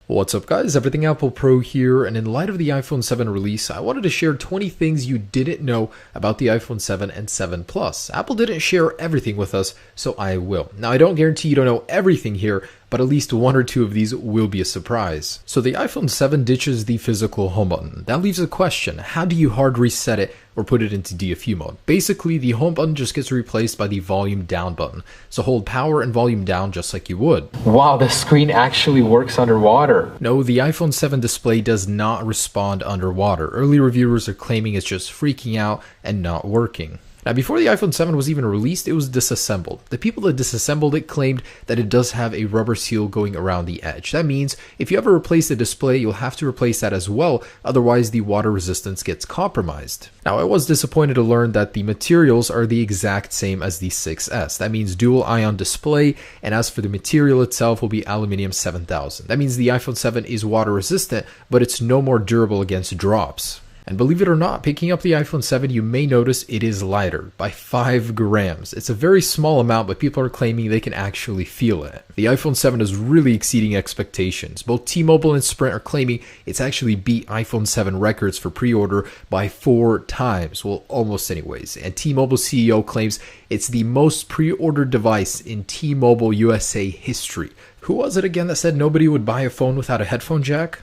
What's up guys, Everything Apple Pro here, and in light of the iPhone 7 release, I wanted to share 20 things you didn't know about the iPhone 7 and 7 Plus. Apple didn't share everything with us, so I will. Now I don't guarantee you don't know everything here, but at least one or two of these will be a surprise. So the iPhone 7 ditches the physical home button. That leaves a question: how do you hard reset it or put it into DFU mode? Basically, the home button just gets replaced by the volume down button. So hold power and volume down just like you would. Wow, the screen actually works underwater. No, the iPhone 7 display does not respond underwater. Early reviewers are claiming it's just freaking out and not working. Now, before the iPhone 7 was even released, it was disassembled. The people that disassembled it claimed that it does have a rubber seal going around the edge. That means if you ever replace the display, you'll have to replace that as well, otherwise the water resistance gets compromised. Now, I was disappointed to learn that the materials are the exact same as the 6S. That means dual ion display, and as for the material itself, will be aluminum 7000. That means the iPhone 7 is water resistant, but it's no more durable against drops. And believe it or not, picking up the iPhone 7, you may notice it is lighter by 5 grams. It's a very small amount, but people are claiming they can actually feel it. The iPhone 7 is really exceeding expectations. Both T-Mobile and Sprint are claiming it's actually beat iPhone 7 records for pre-order by 4 times. Well, almost anyways. And T-Mobile CEO claims it's the most pre-ordered device in T-Mobile USA history. Who was it again that said nobody would buy a phone without a headphone jack?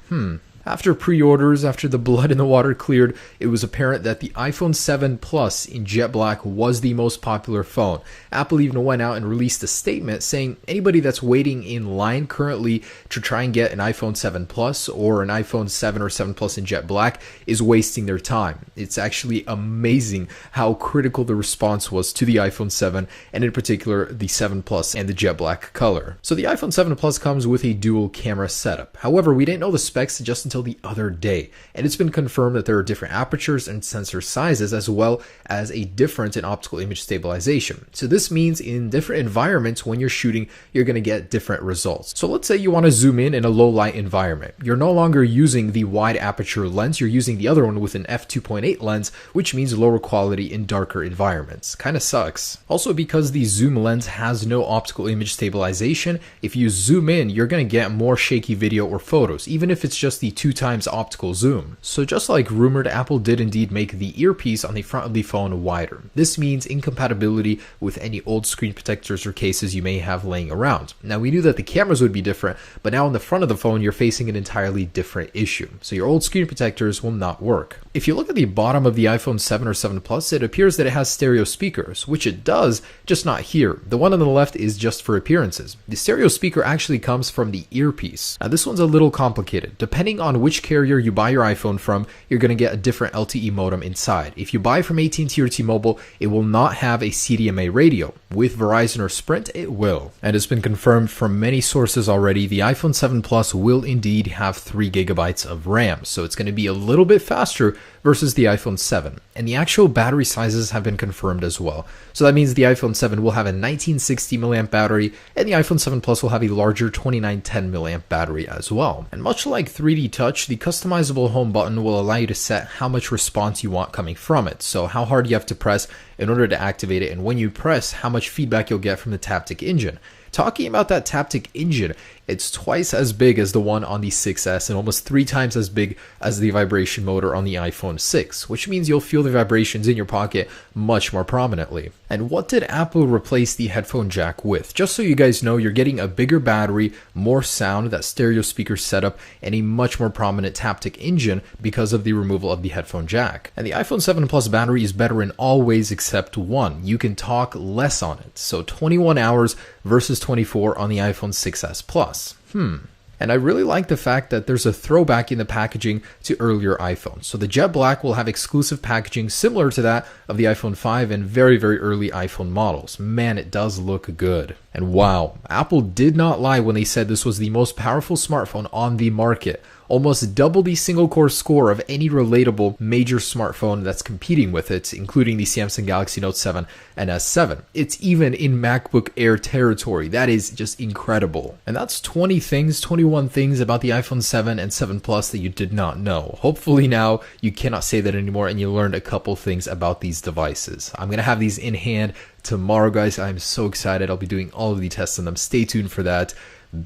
After pre-orders, after the blood in the water cleared, it was apparent that the iPhone 7 Plus in jet black was the most popular phone. Apple even went out and released a statement saying anybody that's waiting in line currently to try and get an iPhone 7 Plus or an iPhone 7 or 7 Plus in jet black is wasting their time. It's actually amazing how critical the response was to the iPhone 7, and in particular the 7 Plus and the jet black color. So the iPhone 7 Plus comes with a dual camera setup. However, we didn't know the specs just until the other day, and it's been confirmed that there are different apertures and sensor sizes, as well as a difference in optical image stabilization. So this means in different environments when you're shooting, you're going to get different results. So let's say you want to zoom in a low light environment. You're no longer using the wide aperture lens, you're using the other one with an f2.8 lens, which means lower quality in darker environments. Kind of sucks. Also, because the zoom lens has no optical image stabilization, if you zoom in, you're going to get more shaky video or photos, even if it's just the 2 times optical zoom. So just like rumored, Apple did indeed make the earpiece on the front of the phone wider. This means incompatibility with any old screen protectors or cases you may have laying around. Now, we knew that the cameras would be different, but now on the front of the phone, you're facing an entirely different issue. So your old screen protectors will not work. If you look at the bottom of the iPhone 7 or 7 Plus, it appears that it has stereo speakers, which it does, just not here. The one on the left is just for appearances. The stereo speaker actually comes from the earpiece. Now, this one's a little complicated. Depending on which carrier you buy your iPhone from, you're going to get a different LTE modem inside. If you buy from AT&T or T-Mobile, it will not have a CDMA radio. With Verizon or Sprint, it will. And it's been confirmed from many sources already, the iPhone 7 Plus will indeed have 3 gigabytes of RAM. So it's going to be a little bit faster versus the iPhone 7. And the actual battery sizes have been confirmed as well. So that means the iPhone 7 will have a 1960 mAh battery, and the iPhone 7 Plus will have a larger 2910 mAh battery as well. And much like 3D Touch, the customizable home button will allow you to set how much response you want coming from it. So how hard you have to press in order to activate it, and when you press, how much feedback you'll get from the Taptic engine. Talking about that Taptic engine, it's twice as big as the one on the 6S and almost 3 times as big as the vibration motor on the iPhone 6, which means you'll feel the vibrations in your pocket much more prominently. And what did Apple replace the headphone jack with? Just so you guys know, you're getting a bigger battery, more sound, that stereo speaker setup, and a much more prominent Taptic engine because of the removal of the headphone jack. And the iPhone 7 Plus battery is better in all ways except one. You can talk less on it. So 21 hours versus 24 on the iPhone 6S Plus. And I really like the fact that there's a throwback in the packaging to earlier iPhones. So the jet black will have exclusive packaging similar to that of the iPhone 5 and very, very early iPhone models. Man, it does look good. And wow, Apple did not lie when they said this was the most powerful smartphone on the market. Almost double the single-core score of any relatable major smartphone that's competing with it, including the Samsung Galaxy Note 7 and S7. It's even in MacBook Air territory. That is just incredible. And that's 21 things about the iPhone 7 and 7 Plus that you did not know. Hopefully now you cannot say that anymore and you learned a couple things about these devices. I'm going to have these in hand tomorrow, guys. I'm so excited. I'll be doing all of the tests on them. Stay tuned for that.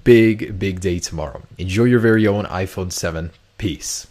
big day tomorrow. Enjoy your very own iPhone 7. Peace.